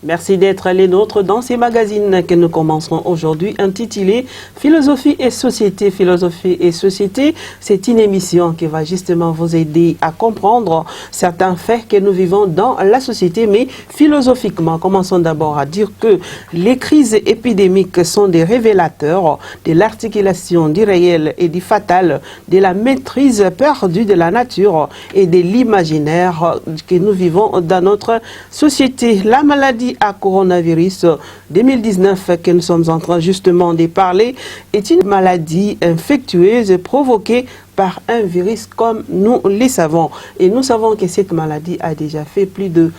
Merci d'être les nôtres dans ces magazines que nous commencerons aujourd'hui intitulés Philosophie et Société. Philosophie et Société, c'est une émission qui va justement vous aider à comprendre certains faits que nous vivons dans la société, mais philosophiquement. Commençons d'abord à dire que les crises épidémiques sont des révélateurs de l'articulation du réel et du fatal, de la maîtrise perdue de la nature et de l'imaginaire que nous vivons dans notre société. La maladie à coronavirus 2019 que nous sommes en train justement de parler est une maladie infectieuse provoquée par un virus comme nous le savons. Et nous savons que cette maladie a déjà fait plus de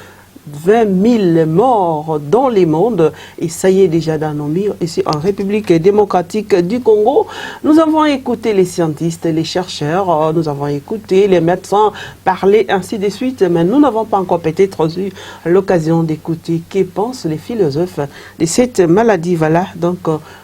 20 000 morts dans le monde et ça y est déjà dans nos murs ici en République démocratique du Congo. Nous avons écouté les scientifiques, les chercheurs, nous avons écouté les médecins parler ainsi de suite, mais nous n'avons pas encore peut-être eu l'occasion d'écouter que pensent les philosophes de cette maladie. Voilà donc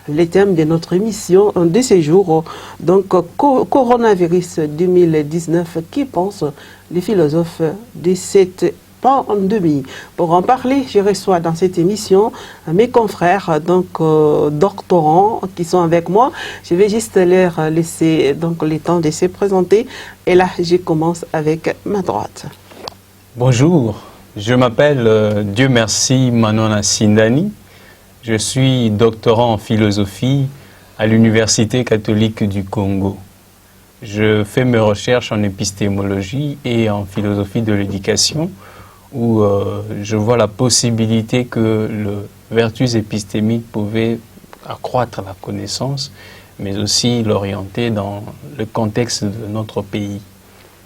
les thèmes de notre émission de ces jours. Donc coronavirus 2019, que pensent les philosophes de cette pandémie. Pour en parler, je reçois dans cette émission mes confrères, donc doctorants qui sont avec moi. Je vais juste leur laisser donc le temps de se présenter. Et là, je commence avec ma droite. Bonjour, je m'appelle Dieu merci Manona Sindani. Je suis doctorant en philosophie à l'Université catholique du Congo. Je fais mes recherches en épistémologie et en philosophie de l'éducation, où je vois la possibilité que le vertus épistémique pouvait accroître la connaissance, mais aussi l'orienter dans le contexte de notre pays.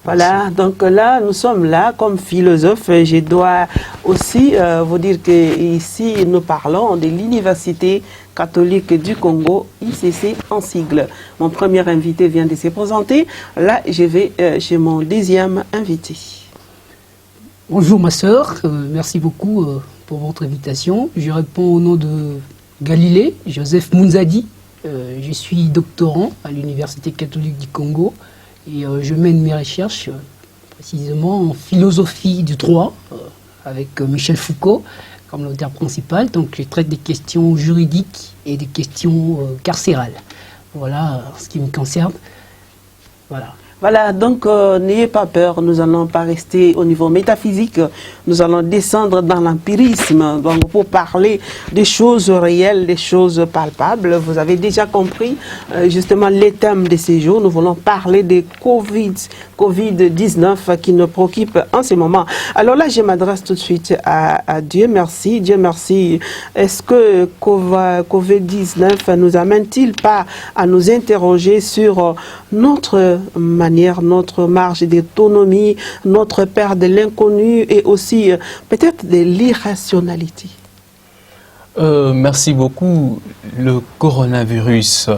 Voilà, donc là, nous sommes là comme philosophes. Je dois aussi vous dire qu'ici, nous parlons de l'Université catholique du Congo, ICC en sigle. Mon premier invité vient de se présenter. Là, je vais chez mon deuxième invité. Bonjour ma sœur, merci beaucoup pour votre invitation. Je réponds au nom de Galilée, Joseph Munzadi. Je suis doctorant à l'Université catholique du Congo et je mène mes recherches précisément en philosophie du droit avec Michel Foucault comme l'auteur principal. Donc je traite des questions juridiques et des questions carcérales. Voilà ce qui me concerne. Voilà. Voilà, donc n'ayez pas peur, nous n'allons pas rester au niveau métaphysique, nous allons descendre dans l'empirisme, donc pour parler des choses réelles, des choses palpables. Vous avez déjà compris justement les thèmes de ces jours. Nous voulons parler de Covid-19 qui nous préoccupe en ce moment. Alors là, je m'adresse tout de suite à Dieu merci. Dieu merci. Est-ce que Covid-19 nous amène-t-il pas à nous interroger sur notre notre marge d'autonomie, notre peur de l'inconnu et aussi peut-être de l'irrationalité? Merci beaucoup. Le coronavirus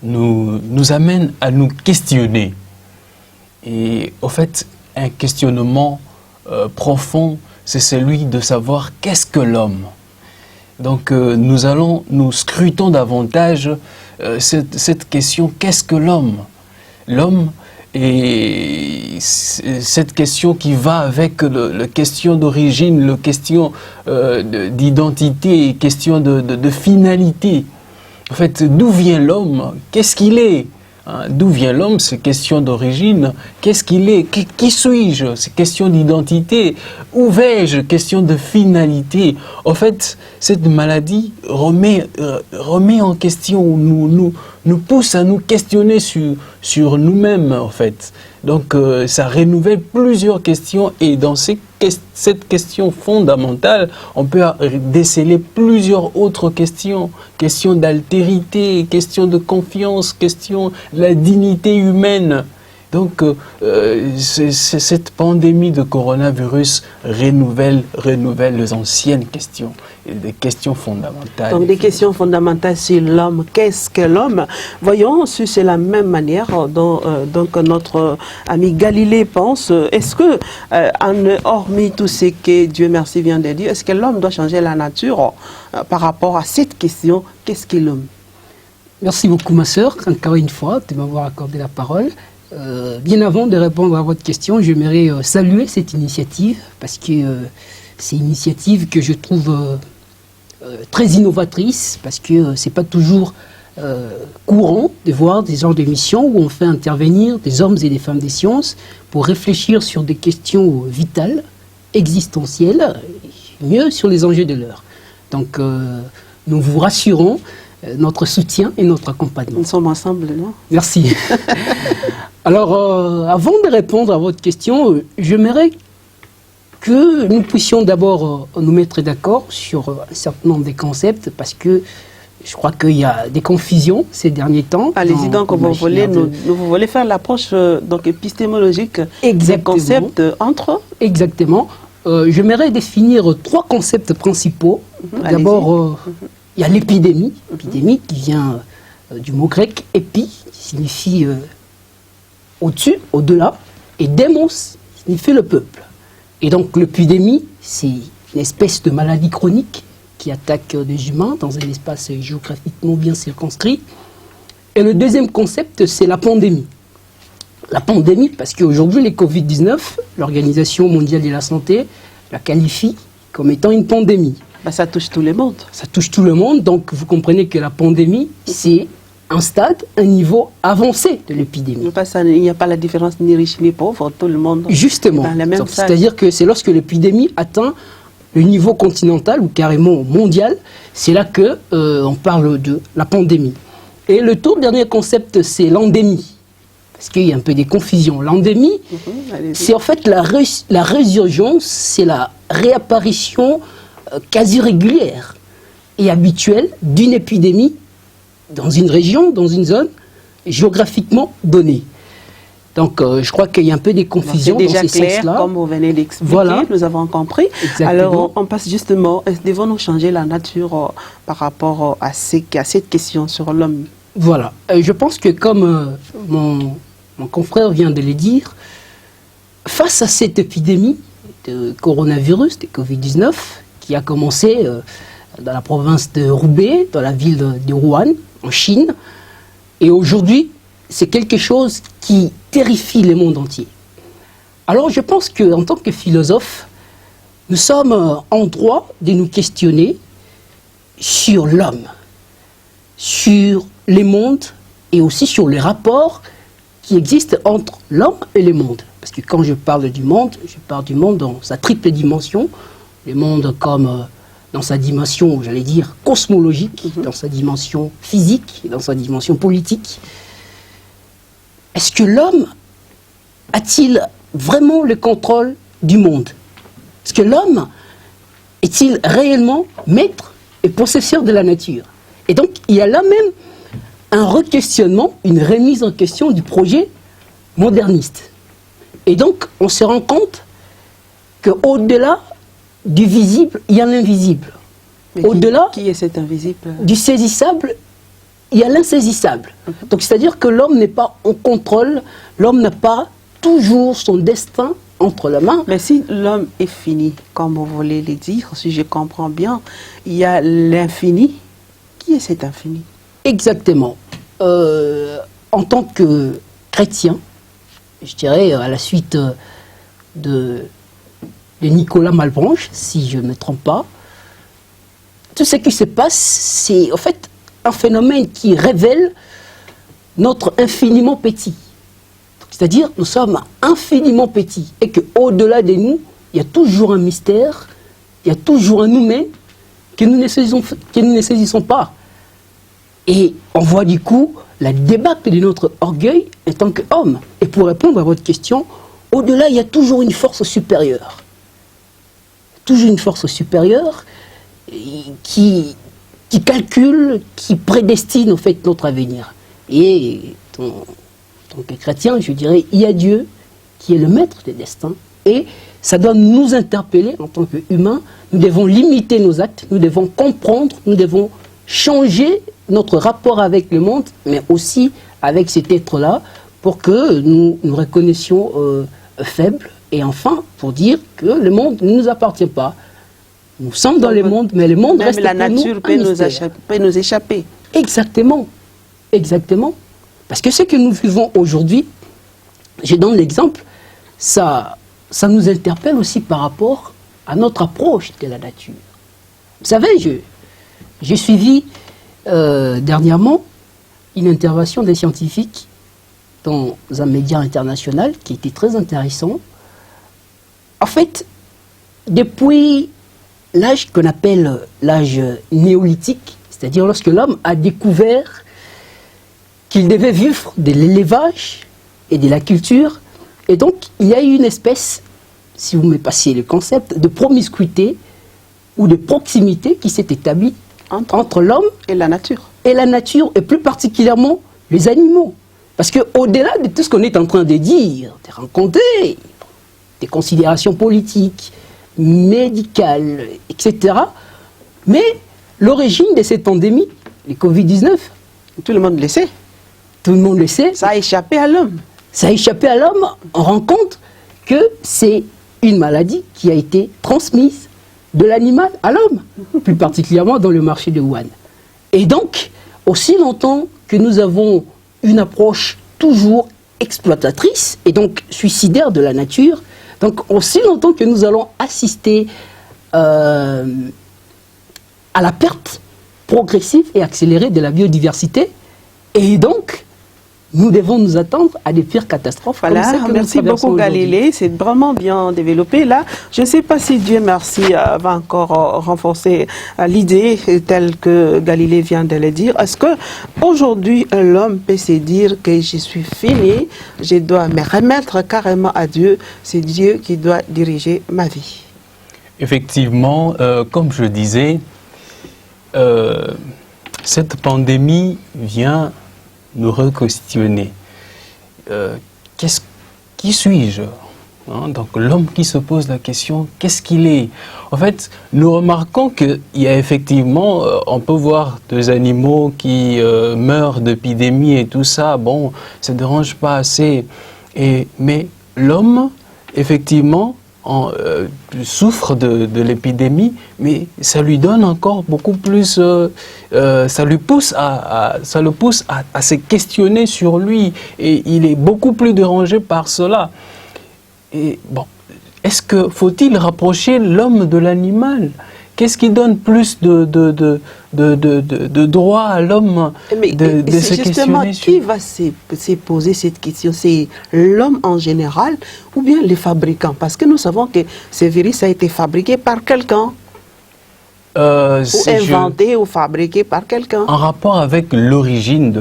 nous amène à nous questionner. Et au fait, un questionnement profond, c'est celui de savoir qu'est-ce que l'homme. Donc nous scrutons davantage cette question, qu'est-ce que l'homme? L'homme, et cette question qui va avec la question d'origine, la question d'identité, question de finalité. En fait, d'où vient l'homme? Qu'est-ce qu'il est? D'où vient l'homme? C'est question d'origine. Qu'est-ce qu'il est? Qui suis-je? C'est question d'identité. Où vais-je? Question de finalité. En fait, cette maladie remet en question, nous pousse à nous questionner sur nous-mêmes, en fait. Donc, ça renouvelle plusieurs questions et dans cette question fondamentale, on peut déceler plusieurs autres questions. Question d'altérité, question de confiance, question de la dignité humaine. Donc, cette pandémie de coronavirus renouvelle les anciennes questions, des questions fondamentales. Donc, des questions fondamentales sur l'homme. Qu'est-ce que l'homme? Voyons si c'est la même manière dont donc notre ami Galilée pense. Est-ce que, hormis tout ce que Dieu merci vient de dire, est-ce que l'homme doit changer la nature par rapport à cette question? Qu'est-ce qu'est l'homme? Merci beaucoup, ma sœur, encore une fois, de m'avoir accordé la parole. Bien avant de répondre à votre question, j'aimerais saluer cette initiative, parce que c'est une initiative que je trouve très innovatrice, parce que c'est pas toujours courant de voir des genres d'émissions où on fait intervenir des hommes et des femmes des sciences pour réfléchir sur des questions vitales, existentielles, mieux sur les enjeux de l'heure. Donc, nous vous rassurons, notre soutien et notre accompagnement. Nous sommes ensemble, non? Merci. Alors, avant de répondre à votre question, j'aimerais que nous puissions d'abord nous mettre d'accord sur un certain nombre de concepts, parce que je crois qu'il y a des confusions ces derniers temps. Allez-y donc, vous voulez faire l'approche donc épistémologique des concepts entre... Exactement. J'aimerais définir 3 concepts principaux. D'abord, il y a l'épidémie, qui vient du mot grec épi, qui signifie au-dessus, au-delà, et démos signifie le peuple. Et donc l'épidémie, c'est une espèce de maladie chronique qui attaque des humains dans un espace géographiquement bien circonscrit. Et le deuxième concept, c'est la pandémie. La pandémie, parce qu'aujourd'hui, les Covid-19, l'Organisation mondiale de la santé la qualifie comme étant une pandémie. Ça touche tout le monde. Ça touche tout le monde, donc vous comprenez que la pandémie, c'est un stade, un niveau avancé de l'épidémie. Il n'y a pas la différence ni riche ni pauvre, tout le monde. Justement, c'est-à-dire que c'est lorsque l'épidémie atteint le niveau continental ou carrément mondial, c'est là que on parle de la pandémie. Et le tout dernier concept, c'est l'endémie. Parce qu'il y a un peu des confusions. L'endémie, c'est en fait la résurgence, c'est la réapparition quasi régulière et habituelle d'une épidémie dans une région, dans une zone géographiquement donnée. Donc, je crois qu'il y a un peu des confusions dans ces sens-là. Comme vous venez d'expliquer, voilà. Nous avons compris. Exactement. Alors, on passe justement, devons-nous changer la nature par rapport à cette question sur l'homme? Voilà. Je pense que comme mon confrère vient de le dire, face à cette épidémie de coronavirus, de Covid-19, qui a commencé dans la province de Hubei, dans la ville de Wuhan, en Chine, et aujourd'hui, c'est quelque chose qui terrifie le monde entier. Alors je pense qu'en tant que philosophe, nous sommes en droit de nous questionner sur l'homme, sur les mondes et aussi sur les rapports qui existent entre l'homme et le monde. Parce que quand je parle du monde, je parle du monde dans sa triple dimension, le monde comme dans sa dimension, j'allais dire, cosmologique, dans sa dimension physique, dans sa dimension politique. Est-ce que l'homme a-t-il vraiment le contrôle du monde? Est-ce que l'homme est-il réellement maître et possesseur de la nature? Et donc, il y a là même un re-questionnement, une remise en question du projet moderniste. Et donc, on se rend compte qu'au-delà du visible, il y a l'invisible. Au-delà qui est cet invisible? Du saisissable, il y a l'insaisissable. Donc, c'est-à-dire que l'homme n'est pas en contrôle, l'homme n'a pas toujours son destin entre les mains. Mais si l'homme est fini, comme vous voulez le dire, si je comprends bien, il y a l'infini. Qui est cet infini? Exactement. En tant que chrétien, je dirais à la suite de Nicolas Malebranche, si je ne me trompe pas, tout ce qui se passe, c'est en fait un phénomène qui révèle notre infiniment petit. C'est-à-dire, nous sommes infiniment petits et qu'au-delà de nous, il y a toujours un mystère, il y a toujours un nous-mêmes que nous ne saisissons pas. Et on voit du coup la débâcle de notre orgueil en tant qu'homme. Et pour répondre à votre question, au-delà, il y a toujours une force supérieure. Toujours une force supérieure qui calcule, qui prédestine en fait notre avenir. Et ton tant que chrétien, je dirais, il y a Dieu qui est le maître des destins. Et ça doit nous interpeller en tant qu'humains. Nous devons limiter nos actes, nous devons comprendre, nous devons changer notre rapport avec le monde, mais aussi avec cet être-là, pour que nous nous reconnaissions faibles. Et enfin, pour dire que le monde ne nous appartient pas. Nous sommes dans le monde, mais le monde reste la pour nous nature peut nous échapper. Exactement. Exactement. Parce que ce que nous vivons aujourd'hui, je donne l'exemple, ça nous interpelle aussi par rapport à notre approche de la nature. Vous savez, j'ai suivi dernièrement une intervention des scientifiques dans un média international qui était très intéressant. En fait, depuis l'âge qu'on appelle l'âge néolithique, c'est-à-dire lorsque l'homme a découvert qu'il devait vivre de l'élevage et de la culture, et donc il y a eu une espèce, si vous me passez le concept, de promiscuité ou de proximité qui s'est établie entre l'homme et la nature. Et plus particulièrement les animaux. Parce qu'au-delà de tout ce qu'on est en train de dire, de rencontrer, des considérations politiques, médicales, etc., mais l'origine de cette pandémie, le Covid-19, tout le monde le sait. Tout le monde le sait. Ça a échappé à l'homme. Ça a échappé à l'homme. On rend compte que c'est une maladie qui a été transmise de l'animal à l'homme, plus particulièrement dans le marché de Wuhan. Et donc, aussi longtemps que nous avons une approche toujours exploitatrice et donc suicidaire de la nature, donc aussi longtemps que nous allons assister à la perte progressive et accélérée de la biodiversité, et donc nous devons nous attendre à des pires catastrophes. Voilà, comme celles que merci nous traversons beaucoup Galilée, aujourd'hui. c'est vraiment bien développé là. Je ne sais pas si Dieu merci va encore renforcer l'idée telle que Galilée vient de le dire. Est-ce que aujourd'hui l'homme peut se dire que je suis fini, je dois me remettre carrément à Dieu, c'est Dieu qui doit diriger ma vie? Effectivement, comme je disais, cette pandémie vient nous re-questionner. Qui suis-je? Donc l'homme qui se pose la question, qu'est-ce qu'il est? En fait, nous remarquons qu'il y a effectivement, on peut voir des animaux qui meurent d'épidémie et tout ça, bon, ça ne dérange pas assez. Mais l'homme, effectivement, souffre de l'épidémie, mais ça lui donne encore beaucoup plus, ça le pousse à se questionner sur lui, et il est beaucoup plus dérangé par cela. Et bon, faut-il rapprocher l'homme de l'animal? Qu'est-ce qui donne plus de droit à l'homme de se justement, questionner qui va se poser cette question? C'est l'homme en général ou bien les fabricants? Parce que nous savons que ce virus a été fabriqué par quelqu'un. Ou inventé ou fabriqué par quelqu'un. En rapport avec l'origine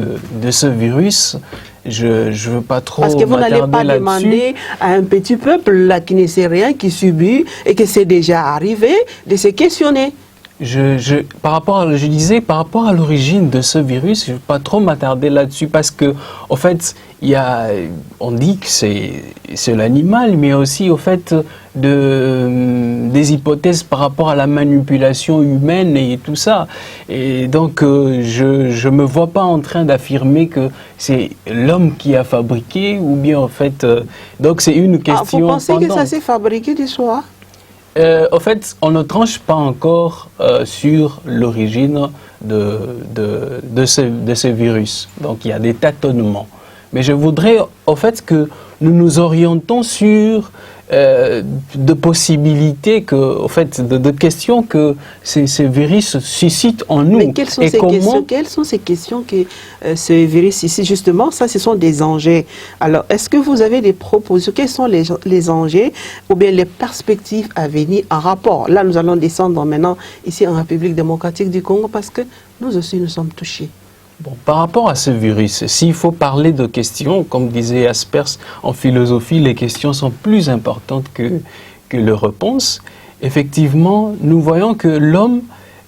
de ce virus, je ne veux pas trop parce que vous n'allez pas là-dessus. demander à un petit peuple là, qui ne sait rien, qui subit et que c'est déjà arrivé, de se questionner. Par rapport à l'origine de ce virus, je ne veux pas trop m'attarder là-dessus parce que, en fait, on dit que c'est l'animal, mais aussi, au fait, des hypothèses par rapport à la manipulation humaine et tout ça. Et donc, je ne me vois pas en train d'affirmer que c'est l'homme qui a fabriqué, ou bien, en fait, donc c'est une question. Vous pensez que ça s'est fabriqué du soi? En fait, on ne tranche pas encore sur l'origine de ce virus. Donc, il y a des tâtonnements. Mais je voudrais, en fait, que nous nous orientons sur de possibilités, en fait, de questions que ces virus suscitent en nous. Mais quelles sont ces questions que ce virus suscite? Justement, ça, ce sont des enjeux. Alors, est-ce que vous avez des propositions? Quels sont les enjeux ou bien les perspectives à venir en rapport? Là, nous allons descendre maintenant ici en République démocratique du Congo parce que nous aussi, nous sommes touchés. Bon, par rapport à ce virus, s'il faut parler de questions, comme disait Aspers en philosophie, les questions sont plus importantes que les réponses. Effectivement, nous voyons que l'homme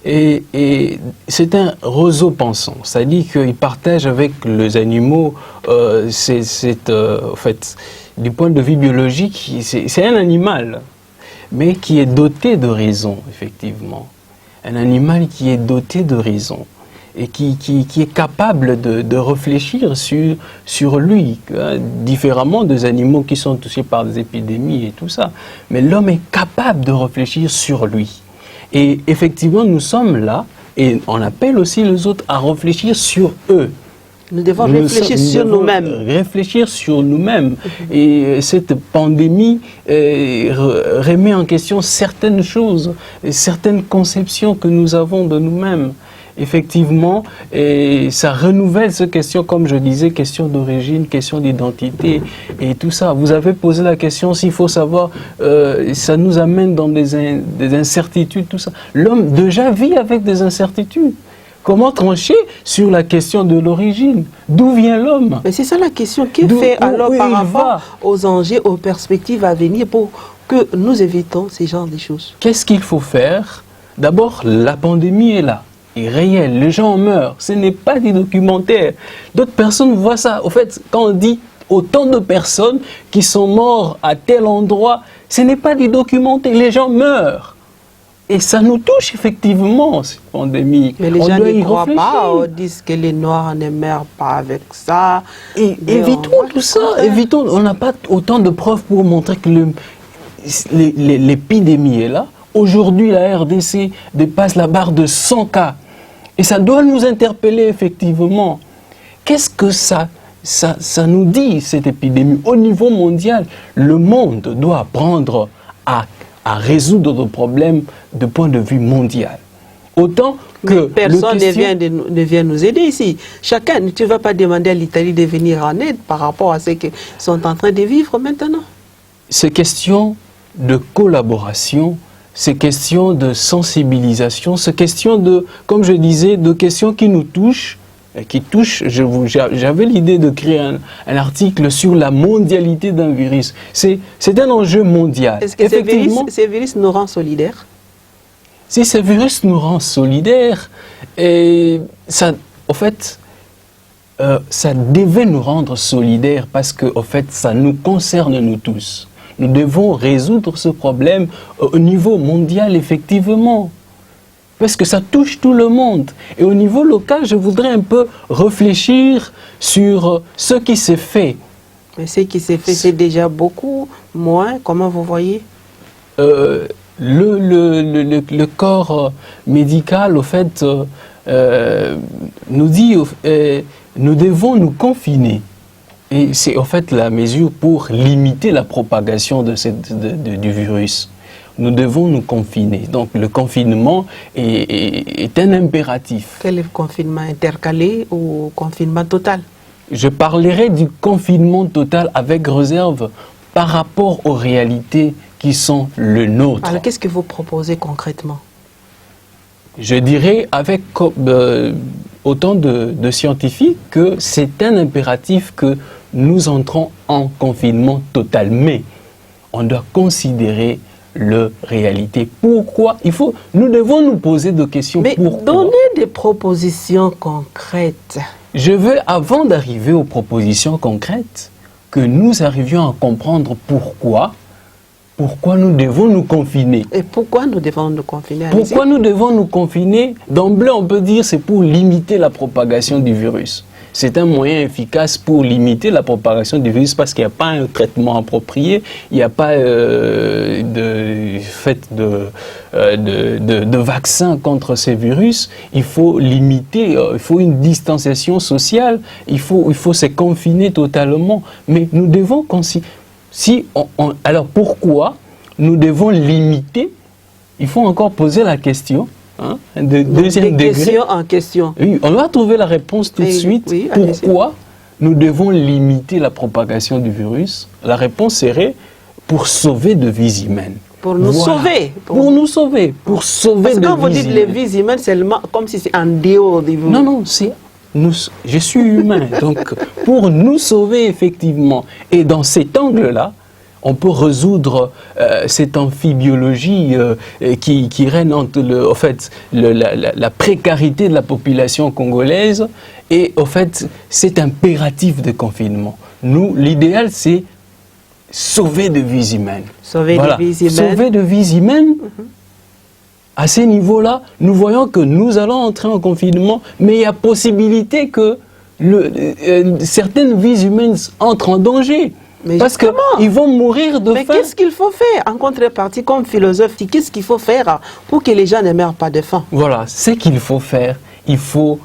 Et c'est un roseau pensant, c'est-à-dire qu'il partage avec les animaux, en fait, du point de vue biologique, c'est un animal, mais qui est doté de raison, effectivement. Un animal qui est doté de raison et qui est capable de réfléchir sur lui, hein, différemment des animaux qui sont touchés par des épidémies et tout ça. Mais l'homme est capable de réfléchir sur lui. Et effectivement, nous sommes là, et on appelle aussi les autres à réfléchir sur eux. Nous devons réfléchir sur nous-mêmes. Réfléchir sur nous-mêmes. Et cette pandémie remet en question certaines choses, certaines conceptions que nous avons de nous-mêmes. Effectivement, et ça renouvelle ces questions, comme je disais, question d'origine, question d'identité et tout ça. Vous avez posé la question s'il faut savoir, ça nous amène dans des incertitudes, tout ça. L'homme déjà vit avec des incertitudes. Comment trancher sur la question de l'origine? D'où vient l'homme? Mais c'est ça la question. Qu'est-ce fait alors par rapport aux enjeux, aux perspectives à venir pour que nous évitons ces genres de choses? Qu'est-ce qu'il faut faire? D'abord, la pandémie est là. Est réel, les gens meurent, ce n'est pas des documentaires. D'autres personnes voient ça. Au fait, quand on dit autant de personnes qui sont mortes à tel endroit, ce n'est pas des documentaires, les gens meurent. Et ça nous touche effectivement, cette pandémie. Mais les gens n'y croient pas, on dit que les Noirs ne meurent pas avec ça. Et évitons tout ça, évitons, on n'a pas autant de preuves pour montrer que l'épidémie est là. Aujourd'hui, la RDC dépasse la barre de 100 cas. Et ça doit nous interpeller, effectivement. Qu'est-ce que ça nous dit, cette épidémie? Au niveau mondial, le monde doit apprendre à résoudre nos problèmes de point de vue mondial. Autant que personne ne vient nous aider ici. Chacun, tu ne vas pas demander à l'Italie de venir en aide par rapport à ce qu'ils sont en train de vivre maintenant. Ces questions de collaboration, ces questions de sensibilisation, ces questions de, comme je disais, de questions qui nous touchent, j'avais l'idée de créer un article sur la mondialité d'un virus. C'est un enjeu mondial. Est-ce que ces virus nous rend solidaires? Si ce virus nous rend solidaires, et ça, en fait, ça devait nous rendre solidaires parce que, en fait, ça nous concerne nous tous. Nous devons résoudre ce problème au niveau mondial, effectivement. Parce que ça touche tout le monde. Et au niveau local, je voudrais un peu réfléchir sur ce qui s'est fait. Mais ce qui s'est fait, c'est déjà beaucoup moins. Comment vous voyez? Le corps médical, au fait, nous dit nous devons nous confiner. Et c'est en fait la mesure pour limiter la propagation du virus. Nous devons nous confiner. Donc le confinement est un impératif. Quel est le confinement intercalé ou confinement total? Je parlerai du confinement total avec réserve par rapport aux réalités qui sont le nôtre. Alors qu'est-ce que vous proposez concrètement? Je dirais avec autant de scientifiques que c'est un impératif que nous entrons en confinement total. Mais on doit considérer la réalité. Pourquoi? Nous devons nous poser des questions. Mais pourquoi? donnez des propositions concrètes. Je veux, avant d'arriver aux propositions concrètes, que nous arrivions à comprendre pourquoi nous devons nous confiner. Et pourquoi nous devons nous confiner? Pourquoi nous devons nous confiner? D'emblée, on peut dire que c'est pour limiter la propagation du virus. C'est un moyen efficace pour limiter la propagation du virus parce qu'il n'y a pas un traitement approprié, il n'y a pas de vaccin contre ces virus. Il faut limiter, il faut une distanciation sociale, il faut se confiner totalement. Mais nous devons alors pourquoi nous devons limiter? Il faut encore poser la question. Hein, deuxième degré. Question en question. Oui, on doit trouver la réponse tout de suite. Oui, pourquoi nous devons limiter la propagation du virus? La réponse serait pour sauver de vies humaines. Pour nous sauver. Pour nous sauver. Pour sauver de vies humaines. Parce que quand vous dites les vies humaines, c'est comme si c'est en dehors de vous. Non, je suis humain. Donc, pour nous sauver, effectivement. Et dans cet angle-là, on peut résoudre cette amphibiologie qui règne entre la précarité de la population congolaise et au fait cet impératif de confinement. Nous, l'idéal, c'est sauver des vies humaines. Sauver des vies humaines. Sauver des vies humaines. À ces niveaux-là, nous voyons que nous allons entrer en confinement, mais il y a possibilité que certaines vies humaines entrent en danger. Mais parce qu'ils vont mourir de faim. Mais qu'est-ce qu'il faut faire en contrepartie comme philosophe? Qu'est-ce qu'il faut faire pour que les gens ne meurent pas de faim? Voilà, ce qu'il faut faire, il faut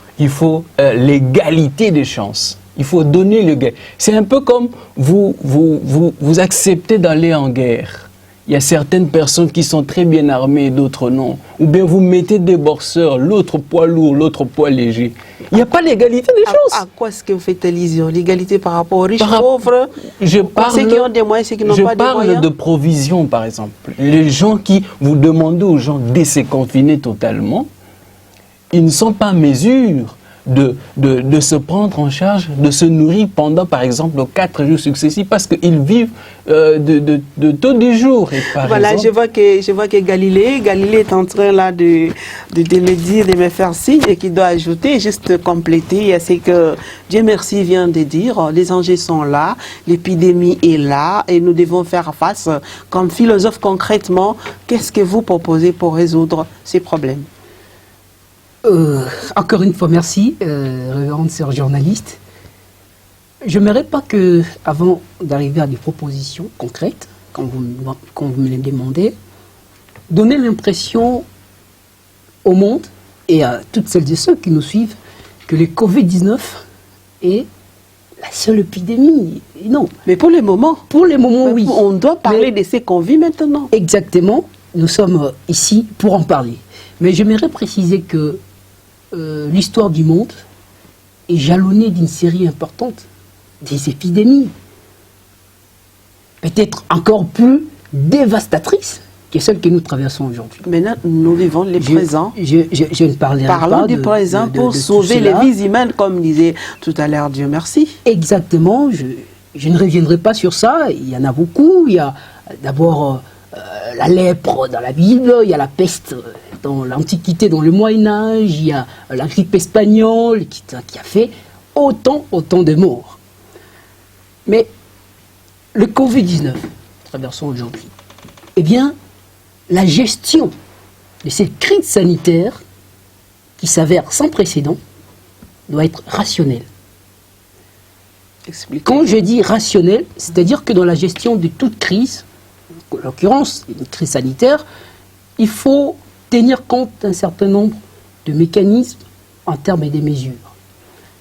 l'égalité des chances. Il faut donner le gain. C'est un peu comme vous acceptez d'aller en guerre. Il y a certaines personnes qui sont très bien armées et d'autres non. Ou bien vous mettez des boxeurs, l'autre poids lourd, l'autre poids léger. Il n'y a pas l'égalité des chances. À quoi est-ce que vous faites allusion? L'égalité par rapport aux riches, pauvres, ceux qui ont des moyens, ceux qui n'ont pas de moyens? Je parle de provision, par exemple. Les gens qui, vous demandez aux gens de se confiner totalement, ils ne sont pas en mesure de se prendre en charge, de se nourrir pendant, par exemple, 4 jours successifs, parce qu'ils vivent de tous les jours. Et voilà, exemple, je vois que Galilée est en train là de me dire, de me faire signe, et qu'il doit ajouter, juste compléter, c'est que Dieu merci vient de dire, les enjeux sont là, l'épidémie est là, et nous devons faire face. Comme philosophe, concrètement, qu'est-ce que vous proposez pour résoudre ces problèmes? Encore une fois, merci, révérende sœur journaliste. Je n'aimerais pas que, avant d'arriver à des propositions concrètes, quand vous me les demandez, donner l'impression au monde et à toutes celles et ceux qui nous suivent que le Covid-19 est la seule épidémie. Et non. Mais pour le moment, oui. On doit parler de ce qu'on vit maintenant. Exactement. Nous sommes ici pour en parler. Mais j'aimerais préciser que l'histoire du monde est jalonnée d'une série importante des épidémies, peut-être encore plus dévastatrices que celles que nous traversons aujourd'hui. Maintenant, nous vivons les présents. Je ne parlerai pas Parlons du présent pour sauver les vies humaines, comme disait tout à l'heure Dieu merci. Exactement, je ne reviendrai pas sur ça, il y en a beaucoup. Il y a d'abord la lèpre dans la Bible, il y a la peste dans l'Antiquité, dans le Moyen-Âge, il y a la grippe espagnole qui a fait autant de morts. Mais le Covid-19, traversons aujourd'hui, eh bien, la gestion de cette crise sanitaire qui s'avère sans précédent doit être rationnelle. Expliquez. Quand je dis rationnelle, c'est-à-dire que dans la gestion de toute crise, en l'occurrence une crise sanitaire, il faut tenir compte d'un certain nombre de mécanismes en termes des mesures.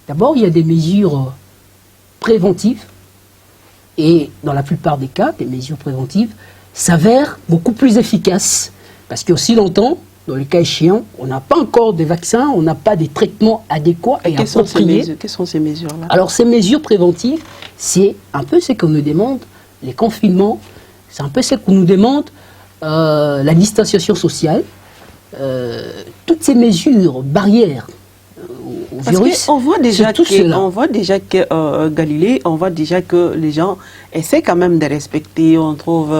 D'abord, il y a des mesures préventives, et dans la plupart des cas, des mesures préventives s'avèrent beaucoup plus efficaces, parce qu'aussi longtemps, dans le cas échéant, on n'a pas encore de vaccins, on n'a pas de traitements adéquats et appropriés. Quelles sont ces mesures-là? Alors, ces mesures préventives, c'est un peu ce qu'on nous demande, les confinements, c'est un peu ce qu'on nous demande, la distanciation sociale, toutes ces mesures barrières au virus. On voit déjà que Galilée, on voit déjà que les gens essaient quand même de respecter. On trouve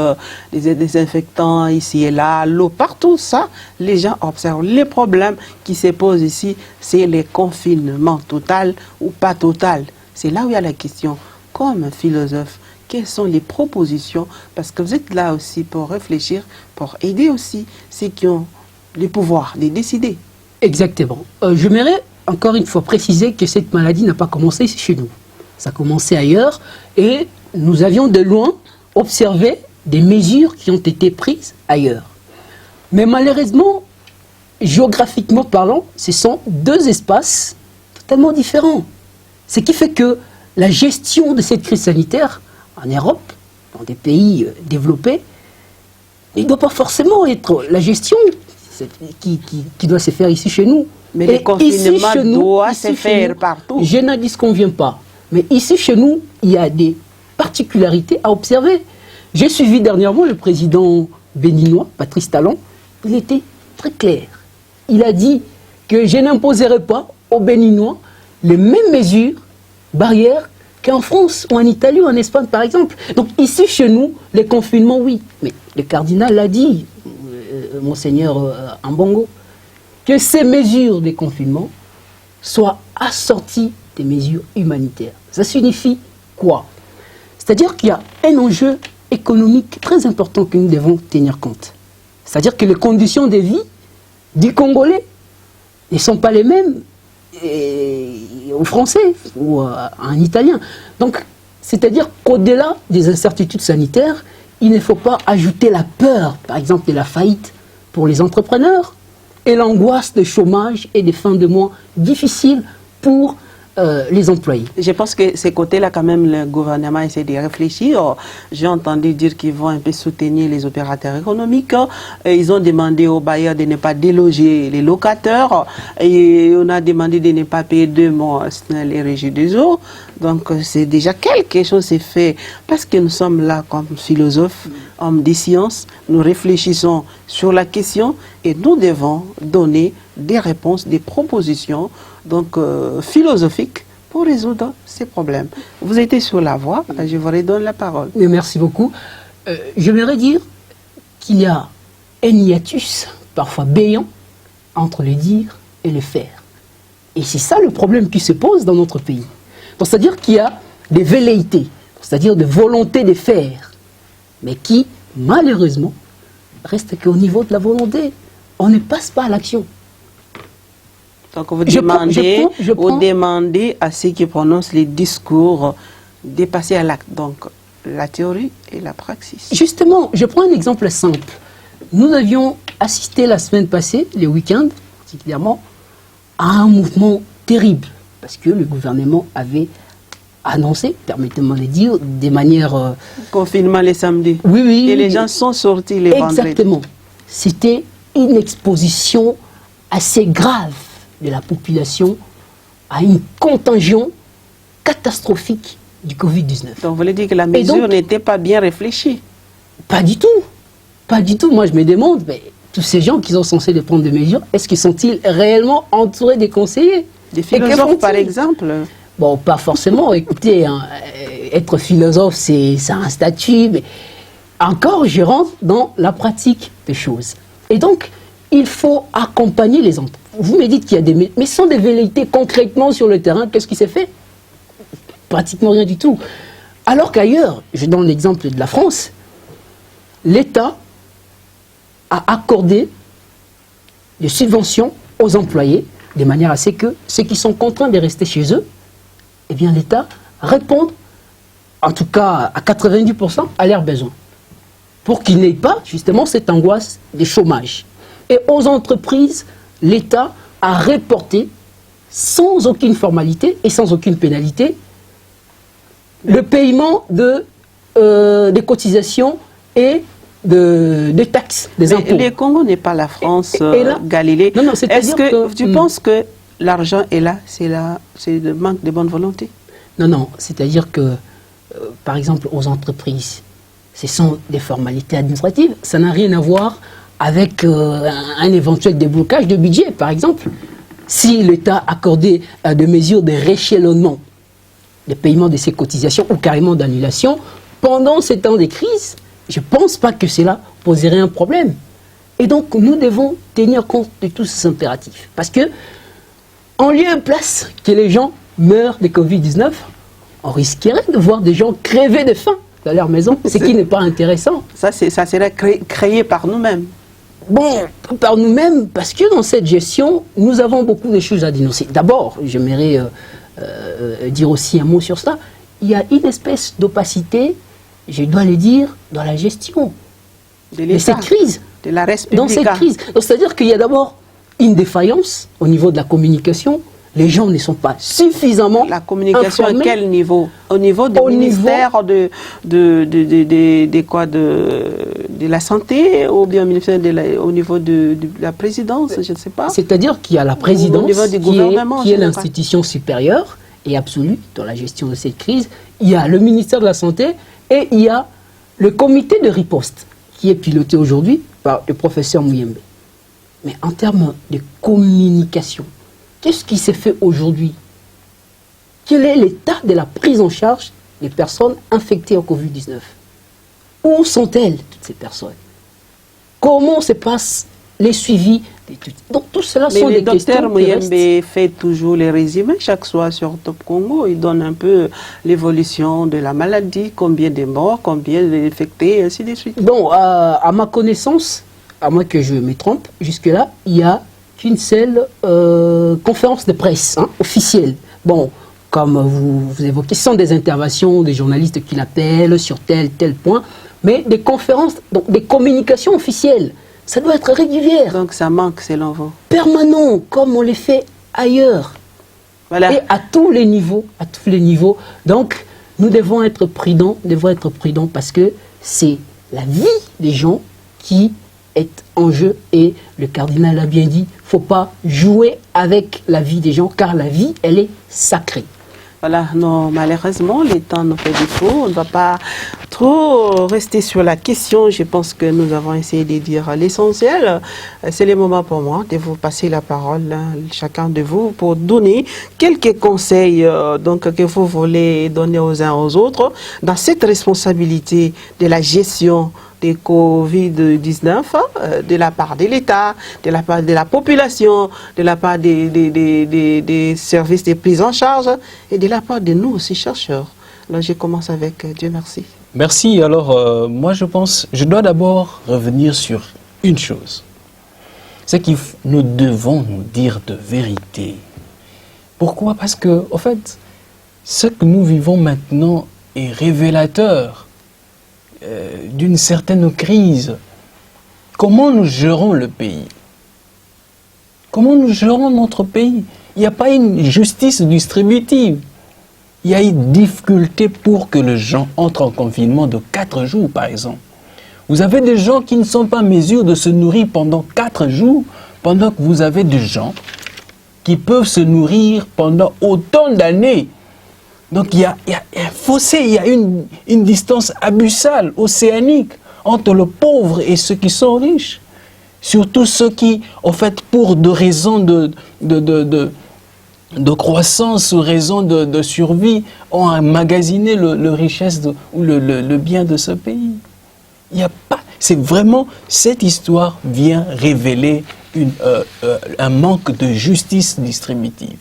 des désinfectants ici et là, l'eau partout. Ça, les gens observent. Les problèmes qui se posent ici, c'est les confinements total ou pas total. C'est là où il y a la question. Comme philosophe, quelles sont les propositions? Parce que vous êtes là aussi pour réfléchir, pour aider aussi ceux qui ont le pouvoir de décider. Exactement. J'aimerais encore une fois préciser que cette maladie n'a pas commencé chez nous. Ça a commencé ailleurs et nous avions de loin observé des mesures qui ont été prises ailleurs. Mais malheureusement, géographiquement parlant, ce sont deux espaces totalement différents. Ce qui fait que la gestion de cette crise sanitaire en Europe, dans des pays développés, il ne doit pas forcément être la gestion qui doit se faire ici chez nous. Mais le confinement doit se faire partout. Je n'en disconviens pas. Mais ici chez nous, il y a des particularités à observer. J'ai suivi dernièrement le président béninois, Patrice Talon. Il était très clair. Il a dit que je n'imposerai pas aux Béninois les mêmes mesures barrières qu'en France ou en Italie ou en Espagne, par exemple. Donc ici, chez nous, les confinements, oui. Mais le cardinal l'a dit, Monseigneur Ambongo, que ces mesures de confinement soient assorties des mesures humanitaires. Ça signifie quoi? C'est-à-dire qu'il y a un enjeu économique très important que nous devons tenir compte. C'est-à-dire que les conditions de vie du Congolais ne sont pas les mêmes aux Français ou en Italien. Donc, c'est-à-dire qu'au-delà des incertitudes sanitaires, il ne faut pas ajouter la peur, par exemple, de la faillite pour les entrepreneurs et l'angoisse de chômage et des fins de mois difficiles pour les employés. Je pense que ces côtés-là, quand même, le gouvernement essaie de réfléchir. J'ai entendu dire qu'ils vont un peu soutenir les opérateurs économiques. Et ils ont demandé aux bailleurs de ne pas déloger les locataires. Et on a demandé de ne pas payer 2 mois les régies des eaux. Donc, c'est déjà quelque chose c'est fait. Parce que nous sommes là comme philosophes, hommes des sciences. Nous réfléchissons sur la question et nous devons donner des réponses, des propositions donc philosophiques pour résoudre ces problèmes. Vous étiez sur la voie, je vous redonne la parole. Merci beaucoup. J'aimerais dire qu'il y a un hiatus, parfois béant, entre le dire et le faire. Et c'est ça le problème qui se pose dans notre pays. C'est-à-dire qu'il y a des velléités, c'est-à-dire des volontés de faire, mais qui, malheureusement, restent qu'au niveau de la volonté. On ne passe pas à l'action. Donc vous demandez à ceux qui prononcent les discours de passer à l'acte. Donc la théorie et la praxis. Justement, je prends un exemple simple. Nous avions assisté la semaine passée, les week-ends particulièrement, à un mouvement terrible. Parce que le gouvernement avait annoncé, permettez-moi de dire, de manière... Confinement les samedis. Oui, oui. Et les gens sont sortis les vendredis. Exactement. C'était une exposition assez grave de la population à une contagion catastrophique du Covid-19. Donc vous voulez dire que la mesure n'était pas bien réfléchie? Pas du tout. Pas du tout. Moi je me demande, mais tous ces gens qui sont censés prendre des mesures, est-ce qu'ils sont-ils réellement entourés des conseillers? Des philosophes par exemple? Bon, pas forcément. Écoutez, hein, être philosophe, c'est un statut, mais encore, je rentre dans la pratique des choses. Et donc, il faut accompagner les entreprises. Vous me dites qu'il y a des... Mais ce sont des velléités concrètement sur le terrain. Qu'est-ce qui s'est fait? Pratiquement rien du tout. Alors qu'ailleurs, je donne l'exemple de la France, l'État a accordé des subventions aux employés de manière à ce que ceux qui sont contraints de rester chez eux, eh bien l'État réponde, en tout cas à 90%, à leurs besoins. Pour qu'ils n'aient pas justement cette angoisse des chômage. Et aux entreprises, l'État a reporté, sans aucune formalité et sans aucune pénalité, le paiement des cotisations et des taxes, des impôts. Le Congo n'est pas la France, là, Galilée. Non, est-ce que tu penses que l'argent est là, c'est le manque de bonne volonté? Non, c'est-à-dire que, par exemple, aux entreprises, ce sont des formalités administratives. Ça n'a rien à voir avec un éventuel déblocage de budget, par exemple. Si l'État accordait des mesures de rééchelonnement, de paiement de ses cotisations ou carrément d'annulation, pendant ces temps de crise, je ne pense pas que cela poserait un problème. Et donc, nous devons tenir compte de tous ces impératifs. Parce que, en lieu et place que les gens meurent de Covid-19, on risquerait de voir des gens crever de faim dans leur maison, ce qui n'est pas intéressant. Ça serait créé par nous-mêmes. Bon, par nous-mêmes, parce que dans cette gestion, nous avons beaucoup de choses à dénoncer. D'abord, j'aimerais dire aussi un mot sur ça. Il y a une espèce d'opacité, je dois le dire, dans la gestion de cette crise. De la République. Dans cette crise. C'est-à-dire qu'il y a d'abord une défaillance au niveau de la communication. Les gens ne sont pas suffisamment La communication informés. à quel niveau? Au niveau du ministère de la santé ou bien au niveau de la présidence, je ne sais pas. C'est-à-dire qu'il y a la présidence qui est l'institution supérieure et absolue dans la gestion de cette crise. Il y a le ministère de la Santé et il y a le comité de riposte qui est piloté aujourd'hui par le professeur Mouyembe. Mais en termes de communication, qu'est-ce qui s'est fait aujourd'hui? quel est l'état de la prise en charge des personnes infectées au Covid-19? Où sont-elles, toutes ces personnes? Comment se passe les suivis? Donc tout cela sont des questions. Le docteur Mouyembe fait toujours les résumés chaque soir sur Top Congo. Il donne un peu l'évolution de la maladie, combien de morts, combien d'infectés, et ainsi de suite. Bon, à ma connaissance, à moins que je me trompe, jusque-là, il n'y a qu'une seule conférence de presse officielle. Bon, comme vous évoquez, ce sont des interventions des journalistes qui l'appellent sur tel point, mais des conférences, donc des communications officielles. Ça doit être régulière. Donc ça manque selon vous. Permanent, comme on les fait ailleurs. Voilà. Et à tous les niveaux, à tous les niveaux. Donc, nous devons être prudents parce que c'est la vie des gens qui est en jeu. Et le cardinal a bien dit, il ne faut pas jouer avec la vie des gens, car la vie, elle est sacrée. Voilà, non, malheureusement, le temps nous fait défaut. On ne va pas trop rester sur la question. Je pense que nous avons essayé de dire l'essentiel. C'est le moment pour moi de vous passer la parole, chacun de vous, pour donner quelques conseils donc, que vous voulez donner aux uns aux autres dans cette responsabilité de la gestion des Covid-19, de la part de l'État, de la part de la population, de la part des services de prise en charge et de la part de nous aussi chercheurs. Là, je commence avec Dieu merci. Merci. Alors, moi, je dois d'abord revenir sur une chose. C'est que nous devons nous dire de vérité. Pourquoi? Parce que, en fait, ce que nous vivons maintenant est révélateur d'une certaine crise. Comment nous gérons le pays? Comment nous gérons notre pays? Il n'y a pas une justice distributive. Il y a une difficulté pour que les gens entrent en confinement de 4 jours, par exemple. Vous avez des gens qui ne sont pas en mesure de se nourrir pendant 4 jours, pendant que vous avez des gens qui peuvent se nourrir pendant autant d'années. Donc il y a un fossé, il y a une distance abyssale, océanique, entre le pauvre et ceux qui sont riches. Surtout ceux qui, en fait, pour des raisons de croissance ou raisons de survie, ont emmagasiné le richesse ou le bien de ce pays. Il n'y a pas. C'est vraiment, cette histoire vient révéler un manque de justice distributive.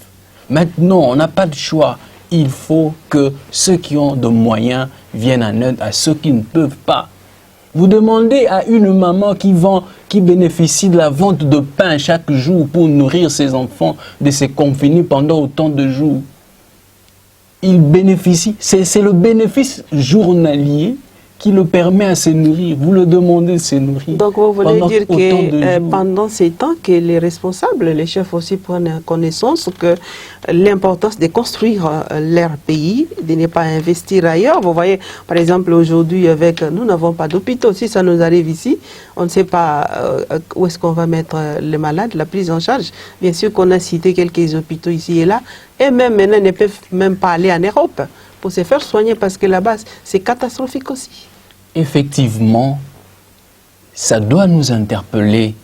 Maintenant, on n'a pas de choix. Il faut que ceux qui ont de moyens viennent en aide à ceux qui ne peuvent pas. Vous demandez à une maman qui bénéficie de la vente de pain chaque jour pour nourrir ses enfants de se confiner pendant autant de jours. Il bénéficie, c'est le bénéfice journalier qui le permet à se nourrir. Vous le demandez de se nourrir. Donc vous voulez dire que pendant ces temps, que les responsables, les chefs aussi prennent connaissance que l'importance de construire leur pays, de ne pas investir ailleurs. Vous voyez, par exemple, aujourd'hui, nous n'avons pas d'hôpitaux. Si ça nous arrive ici, on ne sait pas où est-ce qu'on va mettre les malades, la prise en charge. Bien sûr qu'on a cité quelques hôpitaux ici et là, et même maintenant, ils ne peuvent même pas aller en Europe pour se faire soigner parce que là-bas, c'est catastrophique aussi. Effectivement, ça doit nous interpeller.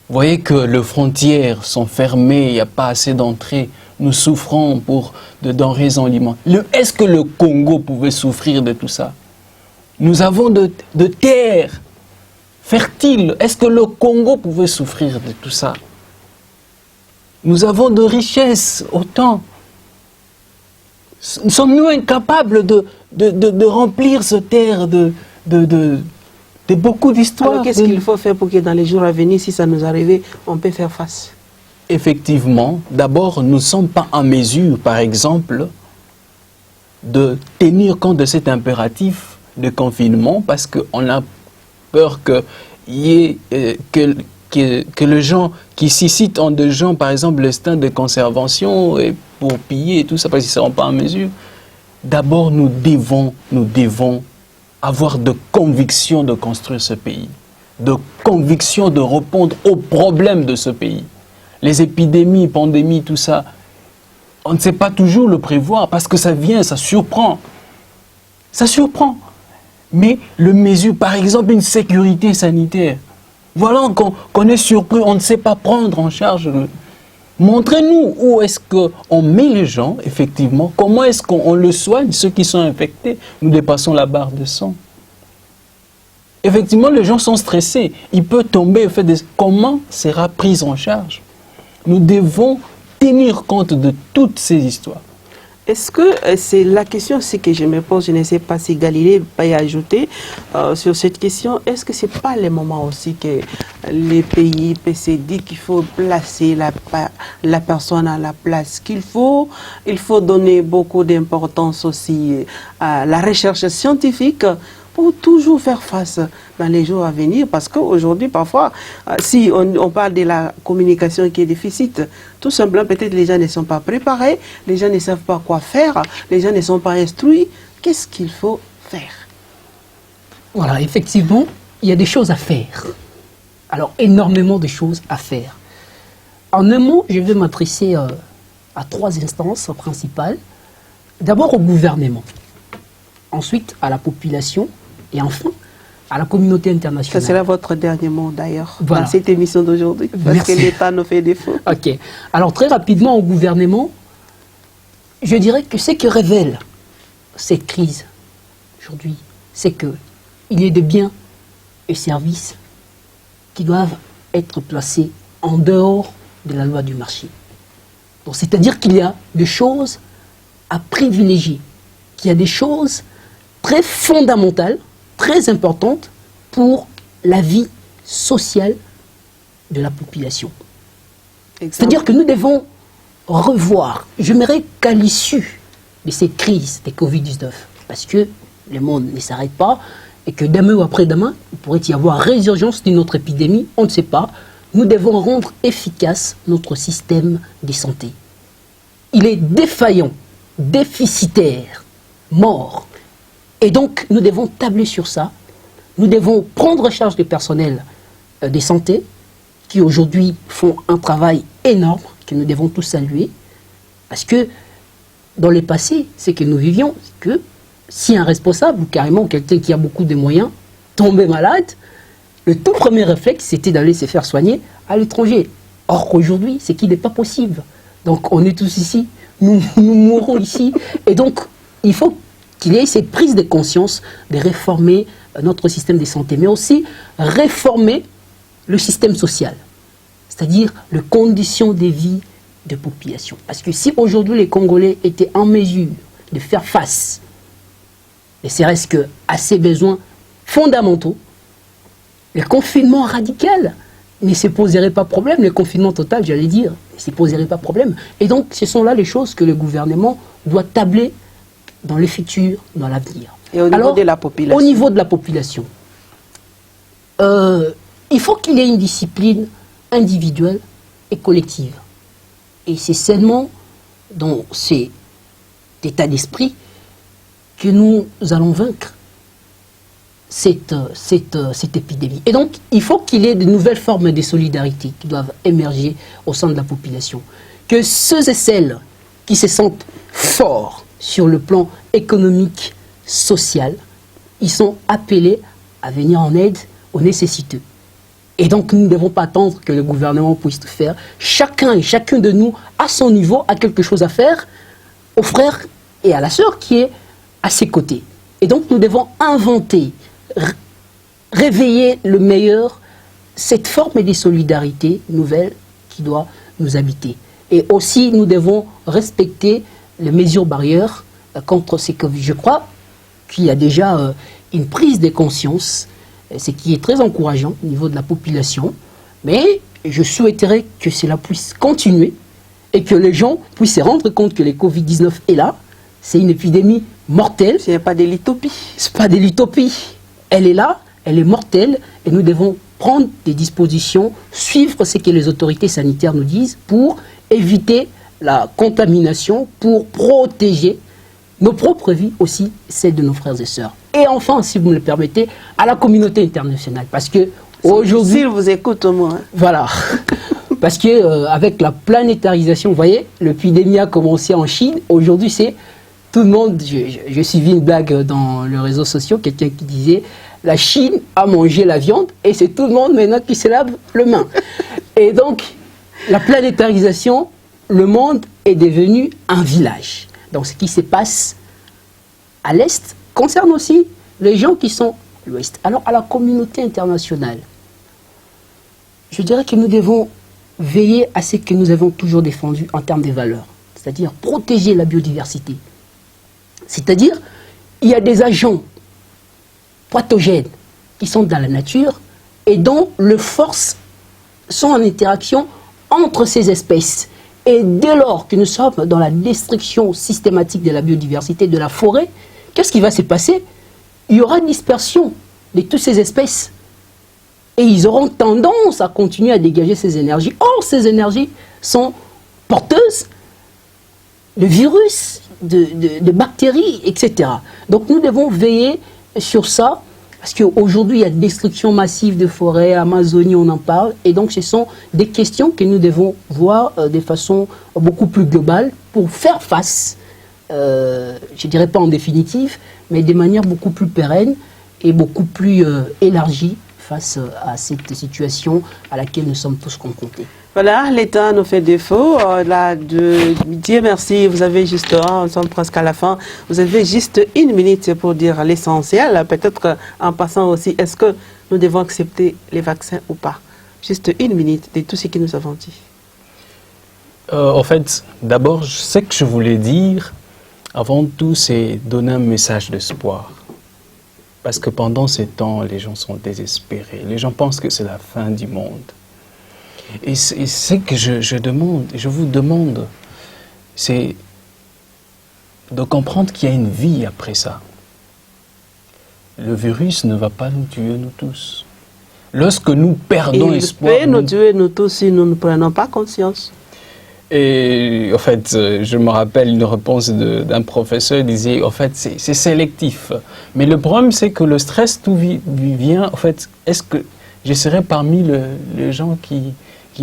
Vous voyez que les frontières sont fermées, il n'y a pas assez d'entrées. Nous souffrons pour de denrées alimentaires. Est-ce que le Congo pouvait souffrir de tout ça? Nous avons de terres fertiles. Est-ce que le Congo pouvait souffrir de tout ça? Nous avons de richesses autant. Sommes-nous incapables de remplir ce terre de beaucoup d'histoires? Alors qu'est-ce qu'il faut faire pour que dans les jours à venir, si ça nous arrivait, on peut faire face? Effectivement, d'abord, nous ne sommes pas en mesure, par exemple, de tenir compte de cet impératif de confinement parce qu'on a peur que les gens qui citent en de gens, par exemple, le stand de conservation et pour piller et tout ça, parce qu'ils ne seront pas en mesure. D'abord, nous devons avoir de conviction de construire ce pays, de conviction de répondre aux problèmes de ce pays. Les épidémies, pandémies, tout ça, on ne sait pas toujours le prévoir parce que ça vient, ça surprend. Ça surprend. Mais le mesure, par exemple, une sécurité sanitaire. Voilà qu'on est surpris, on ne sait pas prendre en charge Montrez-nous où est-ce qu'on met les gens, effectivement, comment est-ce qu'on le soigne, ceux qui sont infectés. Nous dépassons la barre de 100. Effectivement, les gens sont stressés. Il peut tomber au fait de comment sera prise en charge. Nous devons tenir compte de toutes ces histoires. Est-ce que c'est la question que je me pose, je ne sais pas si Galilée va y ajouter sur cette question, est-ce que ce n'est pas le moment aussi que les pays se disent qu'il faut placer la personne à la place qu'il faut, il faut donner beaucoup d'importance aussi à la recherche scientifique pour toujours faire face dans les jours à venir, parce qu'aujourd'hui, parfois, si on parle de la communication qui est déficit, tout simplement, peut-être les gens ne sont pas préparés, les gens ne savent pas quoi faire, les gens ne sont pas instruits. Qu'est-ce qu'il faut faire? Voilà, effectivement, il y a des choses à faire. Alors, énormément de choses à faire. En un mot, je vais m'adresser à 3 instances principales. D'abord au gouvernement, ensuite à la population, et enfin, à la communauté internationale. Ça sera votre dernier mot d'ailleurs, voilà, dans cette émission d'aujourd'hui, parce que l'État nous fait défaut. Ok. Alors très rapidement au gouvernement, je dirais que ce que révèle cette crise aujourd'hui, c'est qu'il y a des biens et services qui doivent être placés en dehors de la loi du marché. Donc c'est-à-dire qu'il y a des choses à privilégier, qu'il y a des choses très fondamentales, très importante pour la vie sociale de la population. C'est-à-dire que nous devons revoir, j'aimerais qu'à l'issue de cette crise des Covid-19, parce que le monde ne s'arrête pas, et que demain ou après-demain, il pourrait y avoir résurgence d'une autre épidémie, on ne sait pas, nous devons rendre efficace notre système de santé. Il est défaillant, déficitaire, mort. Et donc, nous devons tabler sur ça. Nous devons prendre en charge des personnels de santé qui aujourd'hui font un travail énorme que nous devons tous saluer. Parce que dans le passé, ce que nous vivions, c'est que si un responsable ou carrément quelqu'un qui a beaucoup de moyens tombait malade, le tout premier réflexe, c'était d'aller se faire soigner à l'étranger. Or, aujourd'hui, c'est qu'il n'est pas possible. Donc, on est tous ici, nous mourrons ici. Et donc, il faut qu'il y ait cette prise de conscience de réformer notre système de santé, mais aussi réformer le système social, c'est-à-dire les conditions de vie de population. Parce que si aujourd'hui les Congolais étaient en mesure de faire face, ne serait-ce qu'à ces besoins fondamentaux, le confinement radical ne se poserait pas problème, le confinement total, j'allais dire, ne se poserait pas problème. Et donc, ce sont là les choses que le gouvernement doit tabler dans le futur, dans l'avenir. Et au niveau de la population? Au niveau de la population, il faut qu'il y ait une discipline individuelle et collective. Et c'est seulement dans cet état d'esprit que nous allons vaincre cette épidémie. Et donc, il faut qu'il y ait de nouvelles formes de solidarité qui doivent émerger au sein de la population. Que ceux et celles qui se sentent forts sur le plan économique, social, ils sont appelés à venir en aide aux nécessiteux. Et donc, nous ne devons pas attendre que le gouvernement puisse tout faire. Chacun et chacun de nous, à son niveau, a quelque chose à faire au frère et à la sœur qui est à ses côtés. Et donc, nous devons inventer, réveiller le meilleur, cette forme de solidarité nouvelle qui doit nous habiter. Et aussi, nous devons respecter les mesures barrières contre ces Covid. Je crois qu'il y a déjà une prise de conscience, ce qui est très encourageant au niveau de la population, mais je souhaiterais que cela puisse continuer et que les gens puissent se rendre compte que le Covid-19 est là, c'est une épidémie mortelle. Ce n'est pas de l'utopie. Ce n'est pas de l'utopie. Elle est là, elle est mortelle, et nous devons prendre des dispositions, suivre ce que les autorités sanitaires nous disent pour éviter la contamination, pour protéger nos propres vies aussi, celles de nos frères et sœurs. Et enfin, si vous me le permettez, à la communauté internationale, parce que aujourd'hui... S'il vous écoute au moins. Voilà. Parce que avec la planétarisation, vous voyez, l'épidémie a commencé en Chine. Aujourd'hui, c'est tout le monde... Je suivi une blague dans les réseaux sociaux, quelqu'un qui disait la Chine a mangé la viande et c'est tout le monde maintenant qui se lave les mains. Et donc, la planétarisation, le monde est devenu un village. Donc ce qui se passe à l'Est concerne aussi les gens qui sont à l'Ouest. Alors à la communauté internationale, je dirais que nous devons veiller à ce que nous avons toujours défendu en termes de valeurs, c'est-à-dire protéger la biodiversité. C'est-à-dire, il y a des agents pathogènes qui sont dans la nature et dont les forces sont en interaction entre ces espèces. Et dès lors que nous sommes dans la destruction systématique de la biodiversité de la forêt, qu'est-ce qui va se passer? Il y aura une dispersion de toutes ces espèces. Et ils auront tendance à continuer à dégager ces énergies. Or, ces énergies sont porteuses de virus, de bactéries, etc. Donc nous devons veiller sur ça, parce qu'aujourd'hui il y a destruction massive de forêts, Amazonie, on en parle, et donc ce sont des questions que nous devons voir de façon beaucoup plus globale pour faire face, je ne dirais pas en définitive, mais de manière beaucoup plus pérenne et beaucoup plus élargie face à cette situation à laquelle nous sommes tous confrontés. Voilà, l'État nous fait défaut. Dieu merci, vous avez juste, nous sommes presque à la fin, vous avez juste 1 minute pour dire l'essentiel. Peut-être en passant aussi, est-ce que nous devons accepter les vaccins ou pas? Juste 1 minute de tout ce que nous avons dit. En fait, d'abord, ce que je voulais dire, avant tout, c'est donner un message d'espoir. Parce que pendant ces temps, les gens sont désespérés. Les gens pensent que c'est la fin du monde. Et ce que je vous demande, c'est de comprendre qu'il y a une vie après ça. Le virus ne va pas nous tuer, nous tous. Lorsque nous perdons espoir... Il peut nous tuer, nous tous, si nous ne prenons pas conscience. Et en fait, je me rappelle une réponse d'un professeur, il disait, en fait, c'est sélectif. Mais le problème, c'est que le stress, tout vient, en fait, est-ce que je serai parmi les gens qui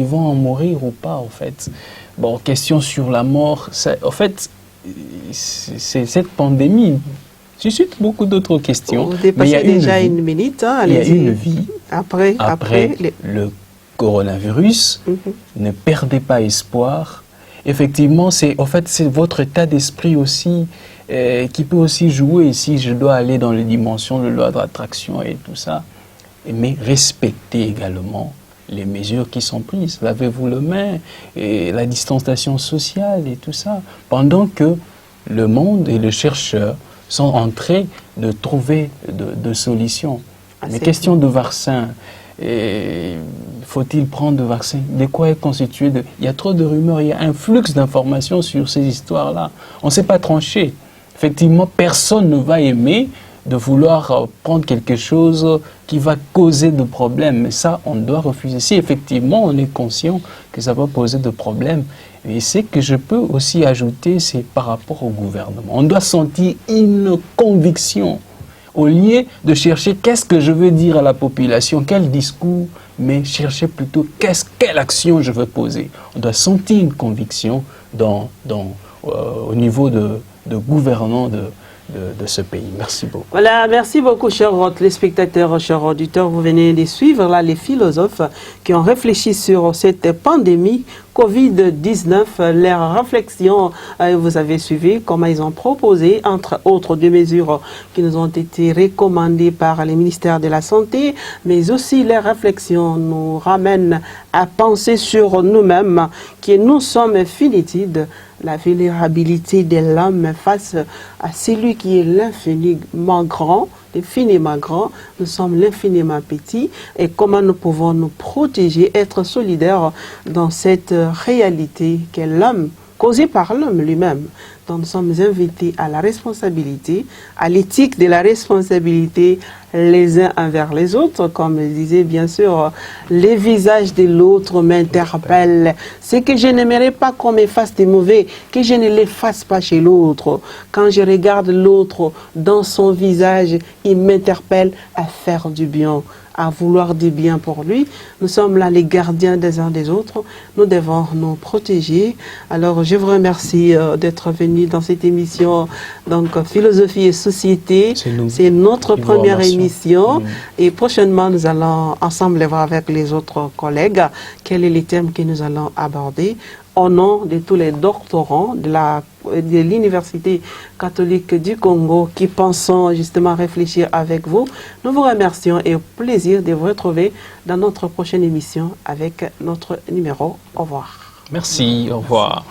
vont en mourir ou pas, en fait? Bon, question sur la mort, en fait, cette pandémie suscite beaucoup d'autres questions. Vous dépassez déjà 1 minute, hein, il y a une vie après le coronavirus. Ne perdez pas espoir. Effectivement, c'est votre état d'esprit aussi qui peut aussi jouer si je dois aller dans les dimensions de loi d'attraction et tout ça. Mais respectez également les mesures qui sont prises. Lavez-vous les mains, et la distanciation sociale et tout ça. Pendant que le monde et les chercheurs sont en train de trouver de solutions. Mais question de vaccin, faut-il prendre de vaccin? De quoi est constitué? Il y a trop de rumeurs, il y a un flux d'informations sur ces histoires-là. On ne sait pas trancher. Effectivement, personne ne va aimer de vouloir prendre quelque chose qui va causer de problèmes. Mais ça, on doit refuser. Si effectivement on est conscient que ça va poser de problèmes, et ce que je peux aussi ajouter, c'est par rapport au gouvernement. On doit sentir une conviction. Au lieu de chercher qu'est-ce que je veux dire à la population, quel discours, mais chercher plutôt quelle action je veux poser. On doit sentir une conviction au niveau de gouvernants de ce pays. Merci beaucoup. Voilà, merci beaucoup, chers téléspectateurs, chers auditeurs. Vous venez de suivre là les philosophes qui ont réfléchi sur cette pandémie Covid-19, leurs réflexions, vous avez suivi comment ils ont proposé, entre autres, des mesures qui nous ont été recommandées par les ministères de la Santé, mais aussi leurs réflexions nous ramènent à penser sur nous-mêmes, que nous sommes finitides, la vulnérabilité de l'homme face à celui qui est l'infiniment grand, l'infiniment grand, nous sommes l'infiniment petit, et comment nous pouvons nous protéger, être solidaires dans cette réalité qu'est l'homme, causée par l'homme lui-même. Donc nous sommes invités à la responsabilité, à l'éthique de la responsabilité les uns envers les autres. Comme je disais, bien sûr, les visages de l'autre m'interpellent. Ce que je n'aimerais pas qu'on me fasse de mauvais, que je ne les fasse pas chez l'autre. Quand je regarde l'autre dans son visage, il m'interpelle à faire du bien, à vouloir du bien pour lui. Nous sommes là les gardiens des uns des autres. Nous devons nous protéger. Alors, je vous remercie d'être venu dans cette émission, donc Philosophie et Société. C'est notre première émission. Et prochainement, nous allons ensemble voir avec les autres collègues quels sont les thèmes que nous allons aborder. Au nom de tous les doctorants de l'Université catholique du Congo qui pensent justement réfléchir avec vous, nous vous remercions et au plaisir de vous retrouver dans notre prochaine émission avec notre numéro. Au revoir. Merci, au revoir.